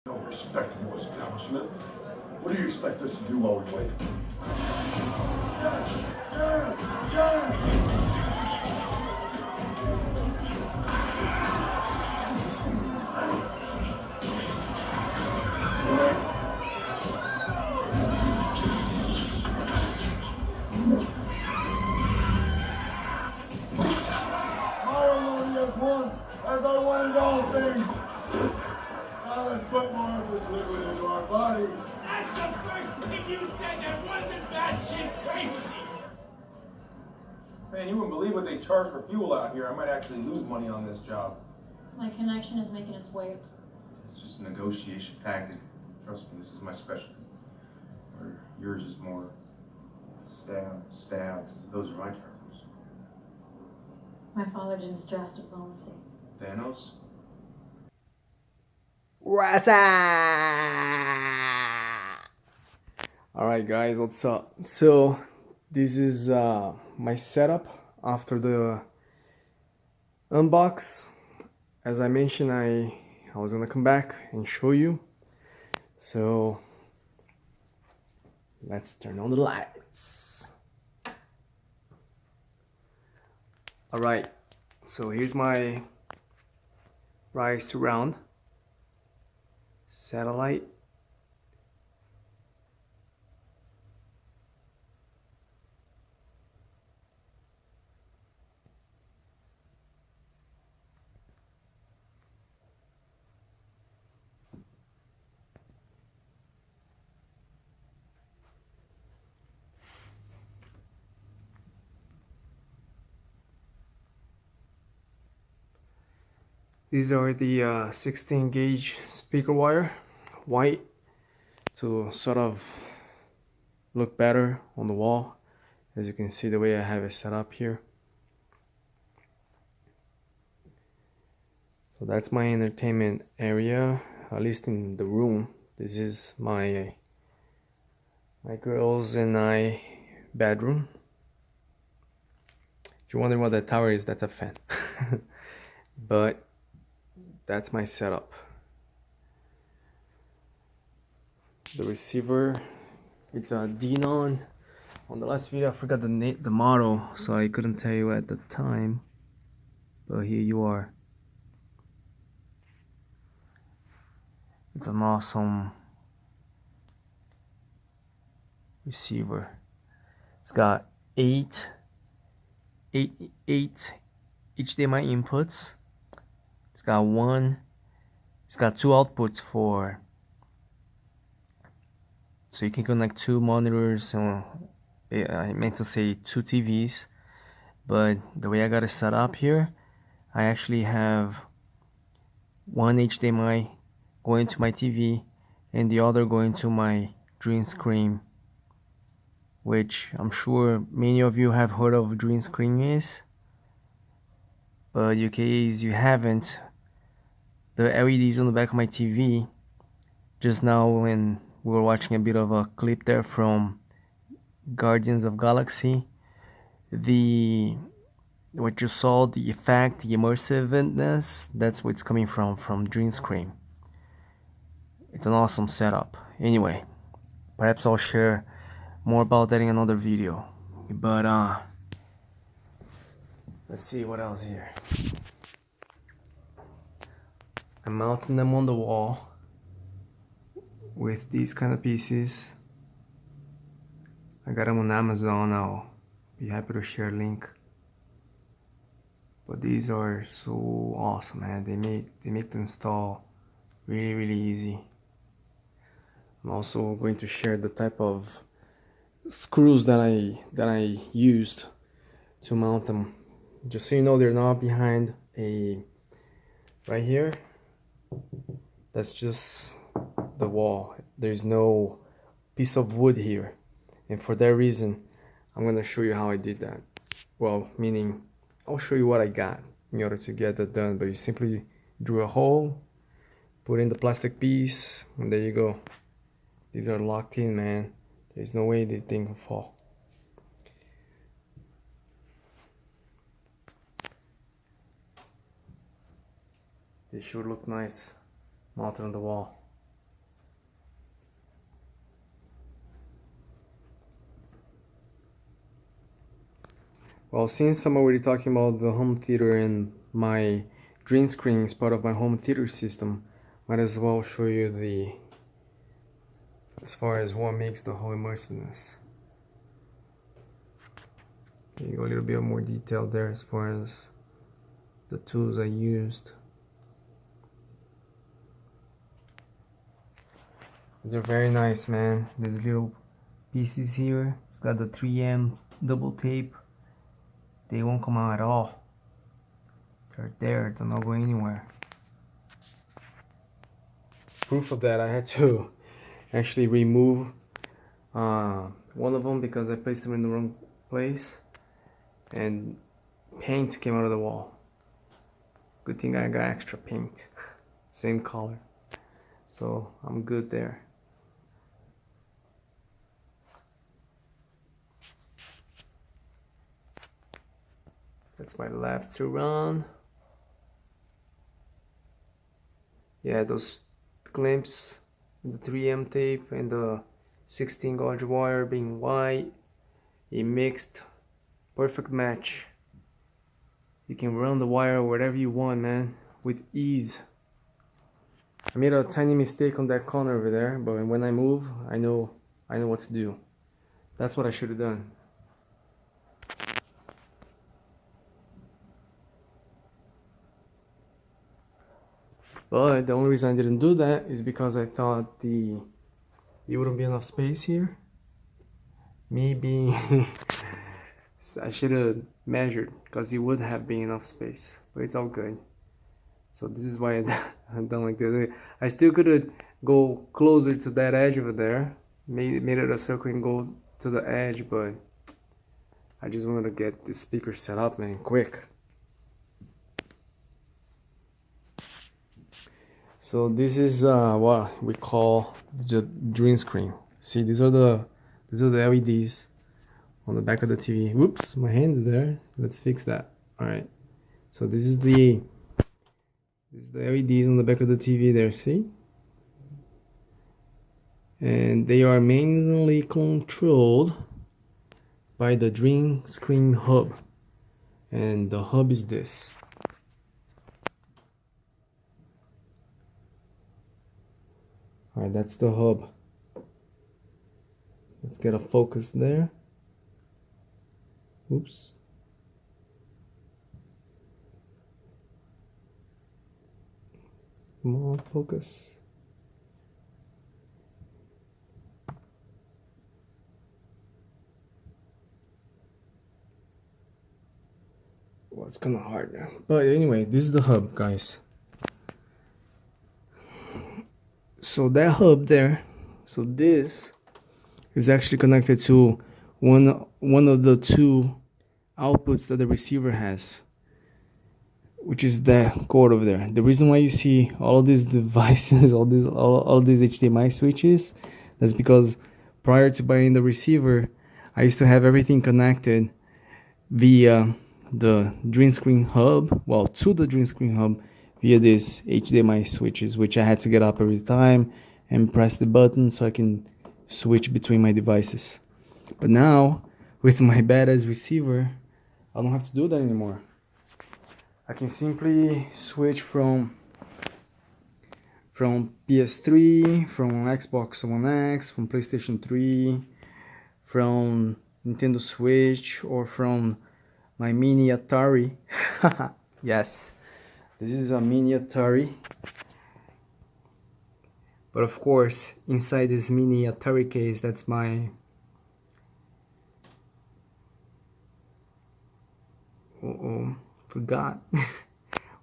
No respectable establishment. What do you expect us to do while we wait? Yes! Yes! Yes! My alone as one, as I wanted all things. Now let's put more of this liquid into our body. That's the first thing you said that wasn't batshit crazy! Man, you wouldn't believe what they charge for fuel out here. I might actually lose money on this job. My connection is making its way. It's just a negotiation tactic. Trust me, this is my specialty. Or yours is more stab. Those are my terms. My father didn't stress diplomacy. Thanos? What's up? Alright guys, what's up? So this is my setup after the unbox. As I mentioned, I was gonna come back and show you. So let's turn on the lights. Alright, so here's my Rise Surround satellite. These are the 16 gauge speaker wire, white, to sort of look better on the wall. As you can see the way I have it set up here. So that's my entertainment area, at least in the room. This is my girls and I bedroom. If you're wondering what that tower is, that's a fan. But that's my setup. The receiver, it's a Denon. On the last video I forgot the model, so I couldn't tell you at the time, but here you are. It's an awesome receiver. It's got eight HDMI inputs. It's got two outputs so you can connect two monitors. I meant to say two TVs, but the way I got it set up here, I actually have one HDMI going to my TV and the other going to my DreamScreen, which I'm sure many of you have heard of DreamScreen is, but in case you haven't, the LEDs on the back of my TV, just now when we were watching a bit of a clip there from Guardians of Galaxy, what you saw, the effect, the immersiveness, that's where it's coming from DreamScreen. It's an awesome setup. Anyway, perhaps I'll share more about that in another video. But let's see what else here. I'm mounting them on the wall with these kind of pieces. I got them on Amazon. I'll be happy to share a link. But these are so awesome, man. They make the install really easy. I'm also going to share the type of screws that I used to mount them. Just so you know, they're not behind right here. That's just the wall. There's no piece of wood here, and for that reason I'm gonna show you how I did that. Well, meaning I'll show you what I got in order to get that done. But you simply drew a hole, put in the plastic piece, and there you go. These are locked in, man. There's no way this thing can fall. They sure look nice mounted on the wall. Well, since I'm already talking about the home theater and my green screen is part of my home theater system, might as well show you the as far as what makes the whole immersiveness. You go a little bit more detail there as far as the tools I used. These are very nice, man. There's little pieces here. It's got the 3M double tape. They won't come out at all. They're there, they're not going anywhere. Proof of that, I had to actually remove one of them because I placed them in the wrong place and paint came out of the wall. Good thing I got extra paint. Same color. So I'm good there. That's my left surround. Yeah, those clamps, the 3M tape and the 16 gauge wire being white, it mixed, perfect match. You can run the wire wherever you want, man, with ease. I made a tiny mistake on that corner over there, but when I move, I know what to do. That's what I should have done. But the only reason I didn't do that is because I thought it wouldn't be enough space here. Maybe I should have measured, because it would have been enough space, but it's all good. So this is why I don't like that. I still could go closer to that edge over there, made it a circle and go to the edge, but I just wanted to get this speaker set up, man, quick. So this is what we call the dream screen. See, these are the LEDs on the back of the TV. Whoops, my hand's there. Let's fix that. All right. So this is the LEDs on the back of the TV there. See, and they are mainly controlled by the dream screen hub, and the hub is this. Alright, that's the hub. Let's get a focus there. Oops. Come on, focus. Well, it's kind of hard now. But anyway, this is the hub, guys. So that hub there, so this is actually connected to one of the two outputs that the receiver has, which is that cord over there. The reason why you see all of these devices, all these HDMI switches, that's because prior to buying the receiver, I used to have everything connected via the dream screen hub, well, to the dream screen hub via these HDMI switches, which I had to get up every time and press the button so I can switch between my devices. But now, with my badass receiver, I don't have to do that anymore. I can simply switch from PS3, from Xbox One X, from PlayStation 3, from Nintendo Switch, or from my mini Atari. Yes, this is a mini Atari. But of course, inside this mini Atari case, that's my... forgot.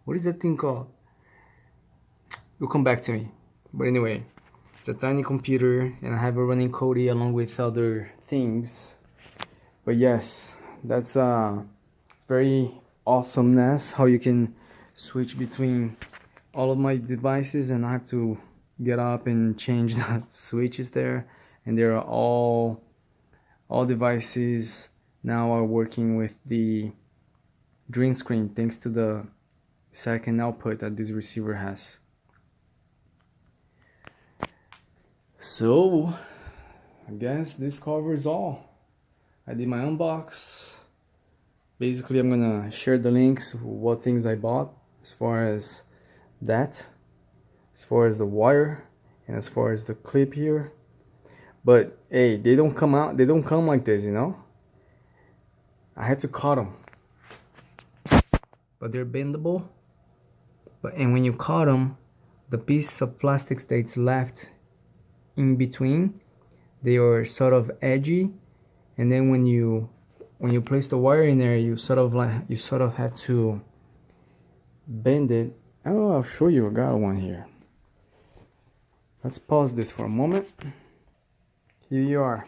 What is that thing called? It'll come back to me. But anyway, it's a tiny computer and I have a running Kodi along with other things. But yes, that's it's very awesomeness how you can switch between all of my devices and I have to get up and change the switches there, and there are all devices now are working with the dream screen thanks to the second output that this receiver has. So I guess this covers all. I did my unbox, basically I'm gonna share the links what things I bought as far as that, as far as the wire, and as far as the clip here. But hey, they don't come like this, you know. I had to cut them, but they're bendable. And when you cut them, the piece of plastic that's left in between, they are sort of edgy, and then when you place the wire in there, you sort of have to bend it. Oh, I'll show you. I got one here. Let's pause this for a moment. Here you are.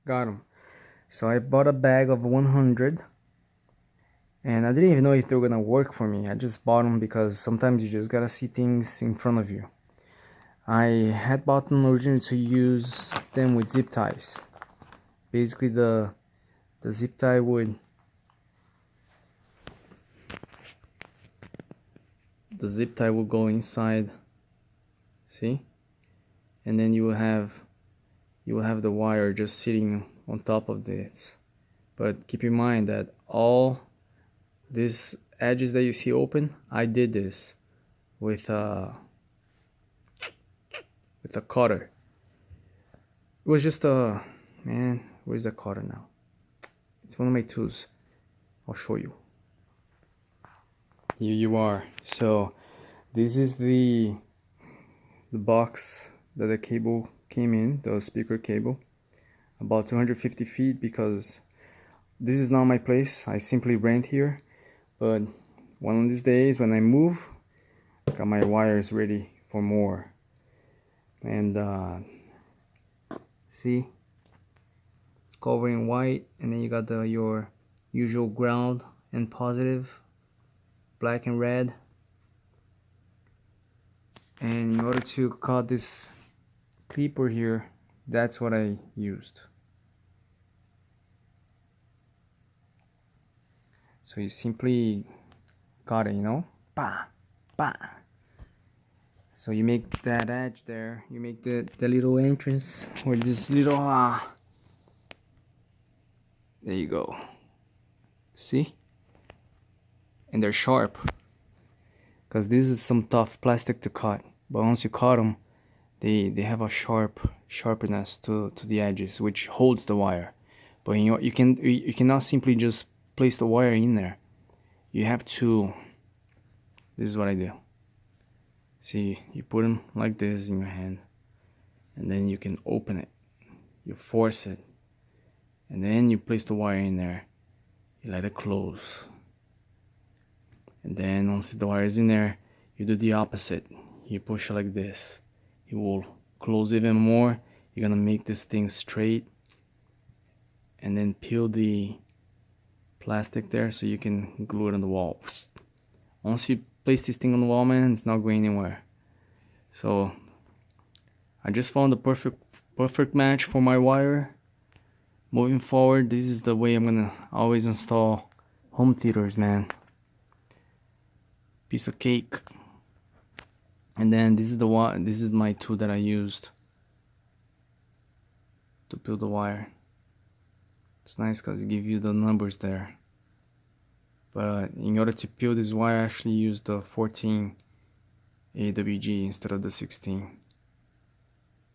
Got them. So I bought a bag of 100, and I didn't even know if they were gonna work for me. I just bought them because sometimes you just gotta see things in front of you. I had bought them originally to use them with zip ties. Basically the zip tie would go inside, see, and then you will have the wire just sitting on top of this. But keep in mind that all these edges that you see open, I did this with a cutter. It was just a, man, where's the cutter now? It's one of my tools. I'll show you. Here you are. So this is the box that the cable came in, the speaker cable, about 250 feet, because this is not my place. I simply rent here, but one of these days when I move, I got my wires ready for more. And see, it's covered in white, and then you got your usual ground and positive, black and red. And in order to cut this clipper here, that's what I used. So you simply cut it, you know, bah, bah. So you make that edge there, you make the little entrance, or this little, there you go, see? And they're sharp, because this is some tough plastic to cut, but once you cut them, they have a sharpness to the edges, which holds the wire. But you cannot simply just place the wire in there. You have to, this is what I do. See, you put them like this in your hand, and then you can open it, you force it, and then you place the wire in there, you let it close, and then once the wire is in there, you do the opposite, you push it like this, it will close even more. You're gonna make this thing straight, and then peel the plastic there so you can glue it on the wall. Once you place this thing on the wall, man, it's not going anywhere. So I just found the perfect match for my wire. Moving forward, this is the way I'm gonna always install home theaters, man. Piece of cake. And then this is my tool that I used to peel the wire. It's nice because it gives you the numbers there. But in order to peel this wire, I actually used the 14 AWG instead of the 16.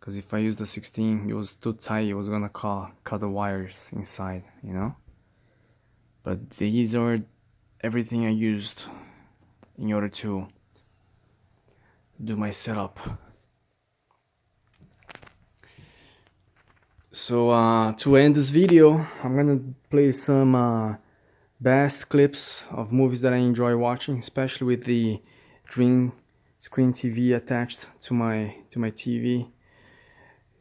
Because if I used the 16, it was too tight, it was gonna cut the wires inside, you know? But these are everything I used in order to do my setup. So to end this video, I'm gonna play some best clips of movies that I enjoy watching, especially with the DreamScreenTV attached to my TV.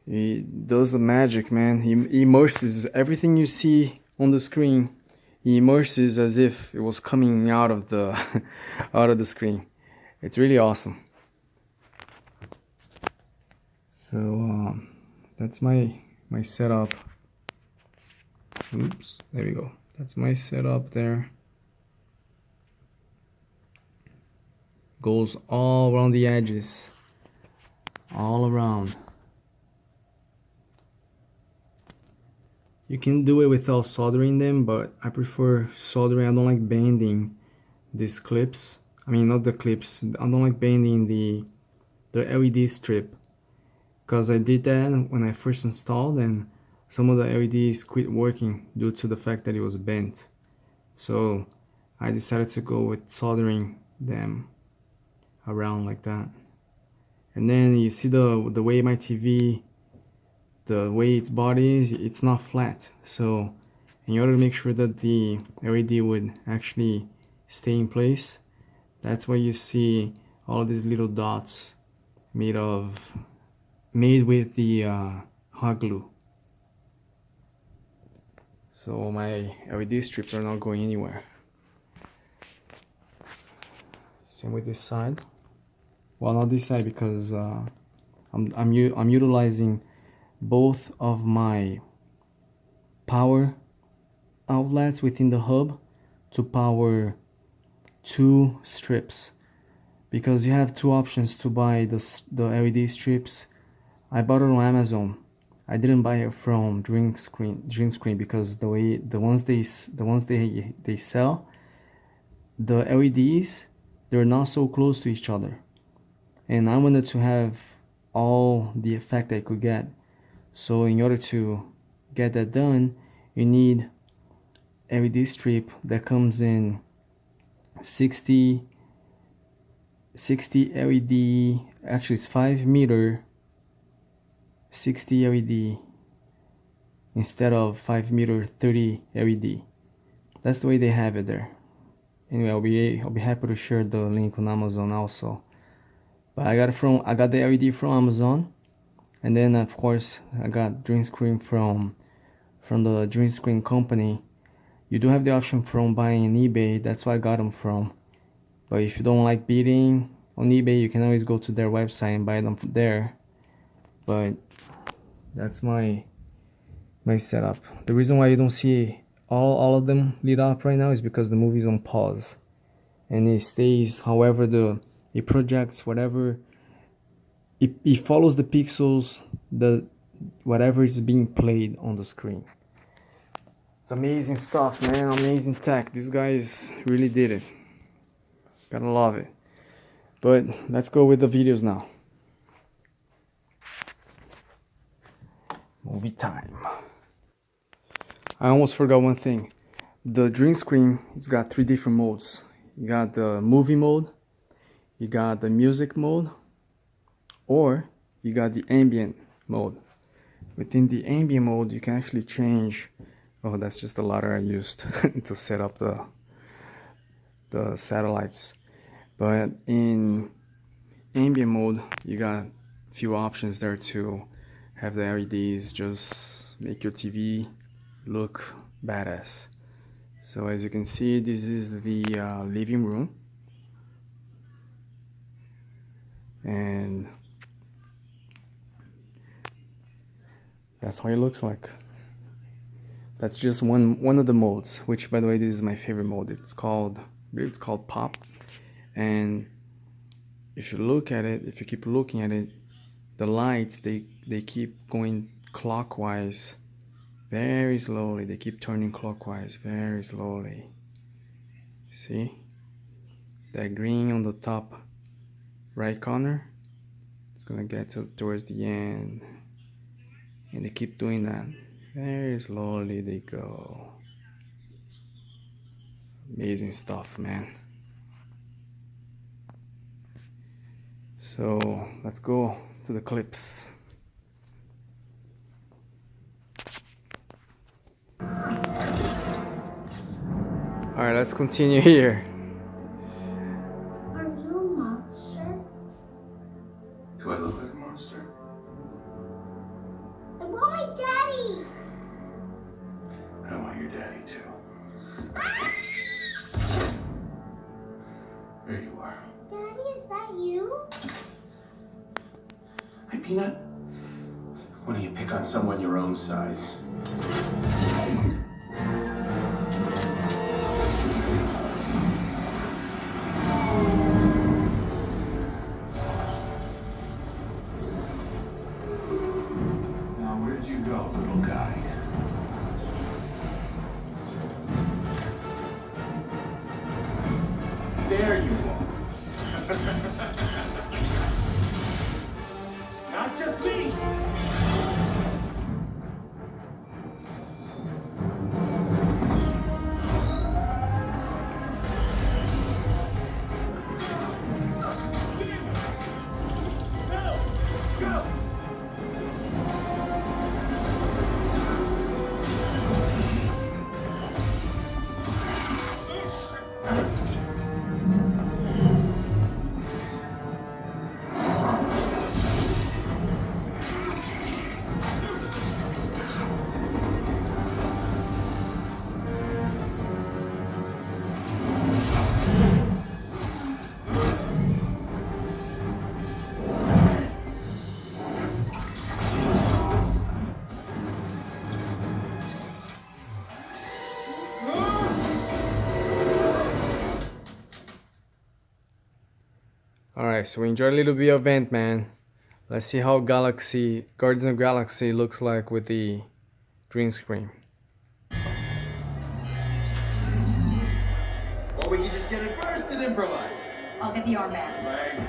It does the magic, man. He immerses everything you see on the screen. He immerses as if it was coming out of the out of the screen. It's really awesome. So that's my setup. Oops, there we go. That's my setup there. Goes all around the edges, all around. You can do it without soldering them, but I prefer soldering. I don't like bending these clips. I mean, not the clips. I don't like bending the LED strip, because I did that when I first installed, and some of the LEDs quit working due to the fact that it was bent. So I decided to go with soldering them around like that. And then you see the way my TV, the way its body is, it's not flat. So in order to make sure that the LED would actually stay in place, that's why you see all these little dots made with the hot glue. So my LED strips are not going anywhere. Same with this side. Well, not this side, because I'm utilizing both of my power outlets within the hub to power two strips, because you have two options to buy the LED strips. I bought it on Amazon. I didn't buy it from DreamScreen because the ones they sell, the LEDs, they're not so close to each other, and I wanted to have all the effect I could get. So in order to get that done, you need LED strip that comes in 60 LED. Actually, it's 5 meter 60 LED instead of 5 meter 30 LED. That's the way they have it there. Anyway, I'll be happy to share the link on Amazon also. But I got the LED from Amazon, and then of course I got DreamScreen from the DreamScreen company. You do have the option from buying on eBay. That's where I got them from. But if you don't like bidding on eBay, you can always go to their website and buy them from there. But that's my setup. The reason why you don't see all of them lit up right now is because the movie's on pause, and it stays however it projects whatever it follows the pixels, whatever is being played on the screen. It's amazing stuff, man. Amazing tech. These guys really did it. Gotta love it. But let's go with the videos now. Movie time. I almost forgot one thing. The DreamScreen, it's got 3 different modes. You got the movie mode, you got the music mode, or you got the ambient mode. Within the ambient mode, you can actually change. Oh, that's just the ladder I used to set up the satellites. But in ambient mode, you got a few options there to have the LEDs just make your TV look badass. So as you can see, this is the living room, and that's how it looks like. That's just one of the modes, which by the way, this is my favorite mode. I believe it's called Pop. And if you look at it, if you keep looking at it, the lights they keep going clockwise very slowly. They keep turning clockwise very slowly. See that green on the top right corner? It's gonna get towards the end, and they keep doing that very slowly. They go. Amazing stuff, man. So let's go to the clips. Alright, let's continue here. Are you a monster? Do I look like a monster? I want my daddy! I want your daddy too. There you are. Daddy, is that you? Hey, Peanut. Why don't you pick on someone your own size? Now, where'd you go, little guy? Not just me! Alright, so we enjoyed a little bit of Ant-Man. Let's see how Guardians of Galaxy looks like with the green screen. Or we can just get it first and improvise. I'll get the armband. Leg.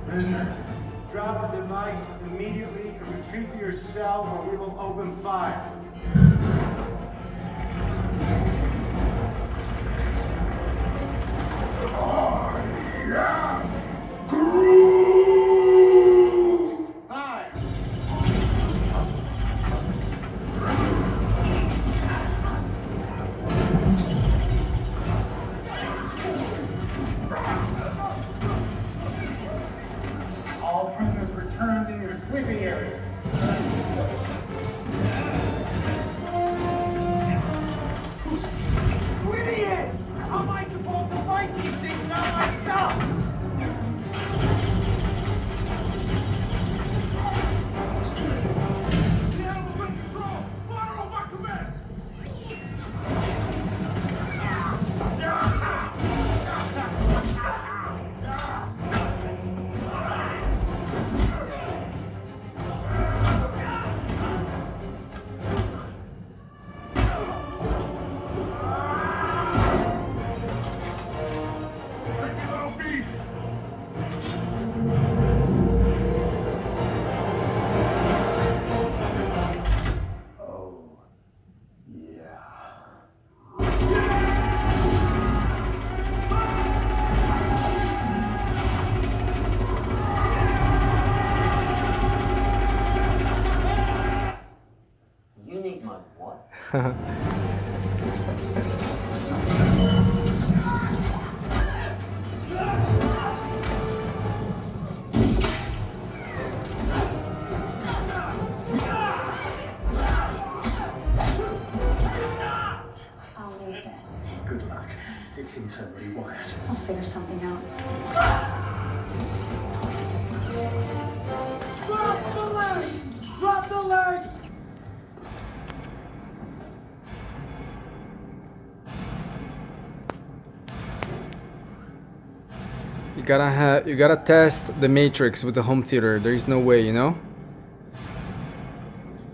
Prisoner, drop the device immediately and retreat to your cell or we will open fire. Fire! All prisoners returned to your sleeping areas. You idiot! How am I supposed to fight these things without my stuff? The animals in control! Fire on my command! You need my what? I'll need this. Good luck. It's internally wired. I'll figure something out. Drop the leg! Drop the leg! You gotta test the Matrix with the home theater. There is no way, you know?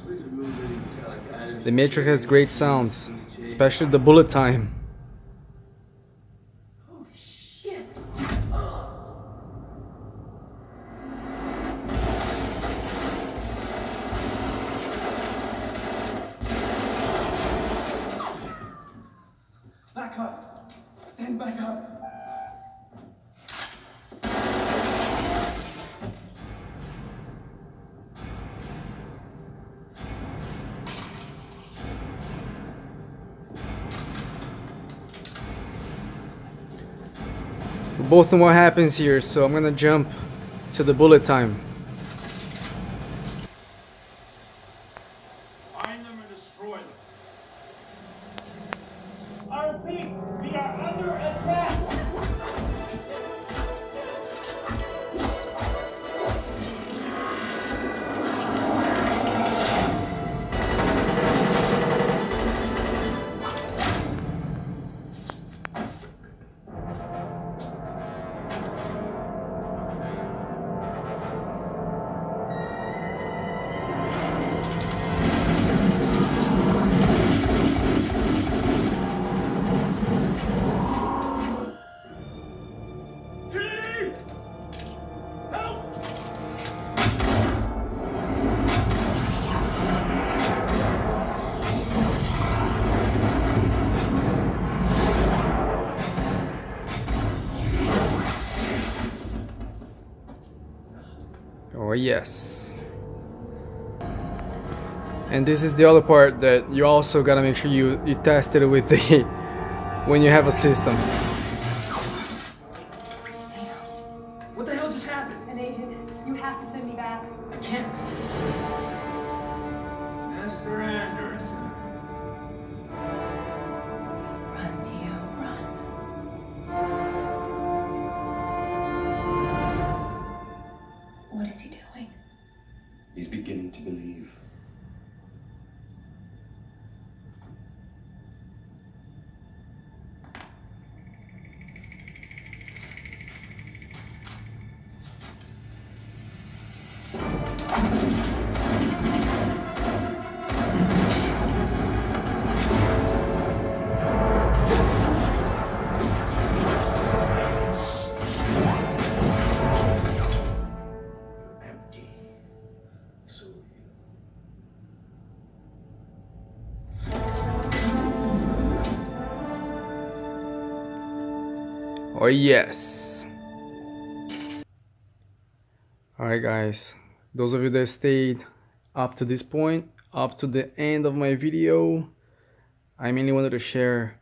Please remove any metallic items. The Matrix has great sounds, especially the bullet time. Oh shit! Back up! Stand back up! We both know what happens here, so I'm gonna jump to the bullet time. Find them and destroy them. I repeat, we are under attack! yes. And this is the other part that you also gotta make sure you test it with the when you have a system. What the hell just happened? And agent, you have to send me back. I can't. Mr. Anderson. Run, Neo, run. What is he doing? He's beginning to believe. Empty. So you. Oh yes. Alright guys, those of you that stayed up to this point, up to the end of my video, I mainly wanted to share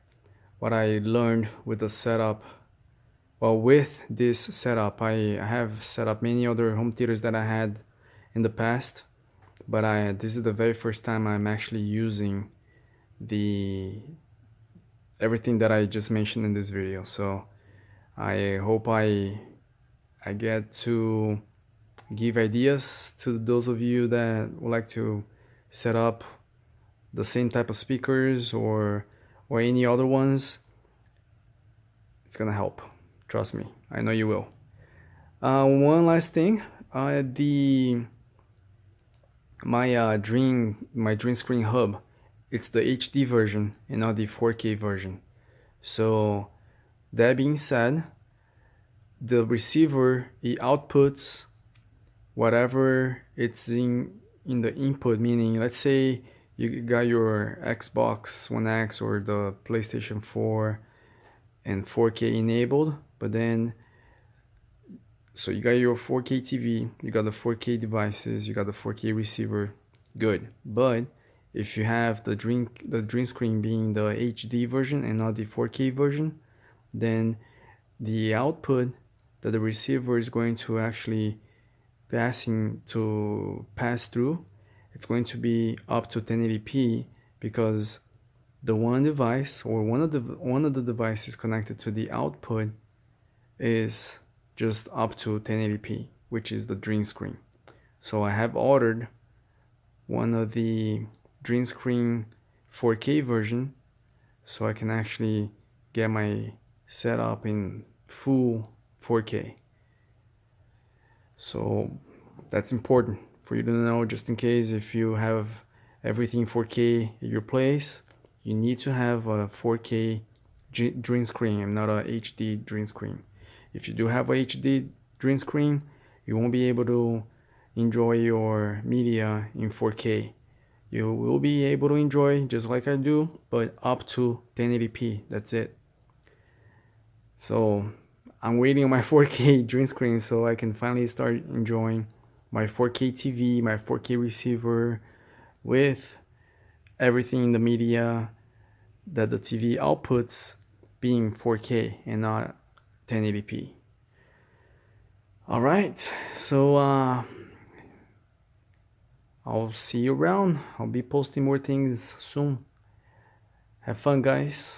what I learned with the setup. Well, with this setup, I have set up many other home theaters that I had in the past, but this is the very first time I'm actually using everything that I just mentioned in this video. So I hope I get to give ideas to those of you that would like to set up the same type of speakers or any other ones. It's gonna help, trust me, I know you will. One last thing, my DreamScreen hub, it's the HD version and not the 4K version. So that being said, the receiver, it outputs whatever it's in the input, meaning let's say you got your Xbox One X or the PlayStation 4 and 4K enabled, but then so you got your 4K TV, you got the 4K devices, you got the 4K receiver, good. But if you have the dream screen being the HD version and not the 4K version, then the output that the receiver is going to actually pass through, it's going to be up to 1080p, because the one device or one of the devices connected to the output is just up to 1080p, which is the Dream Screen. So I have ordered one of the Dream Screen 4K version so I can actually get my setup in full 4K. So that's important for you to know, just in case if you have everything 4K at your place, you need to have a 4K Dream Screen and not a HD Dream Screen. If you do have a HD Dream Screen, you won't be able to enjoy your media in 4K. You will be able to enjoy just like I do, but up to 1080p, that's it. So I'm waiting on my 4K Dream Screen so I can finally start enjoying my 4K TV, my 4K receiver, with everything in the media that the TV outputs being 4K and not 1080p. Alright, so I'll see you around. I'll be posting more things soon. Have fun, guys.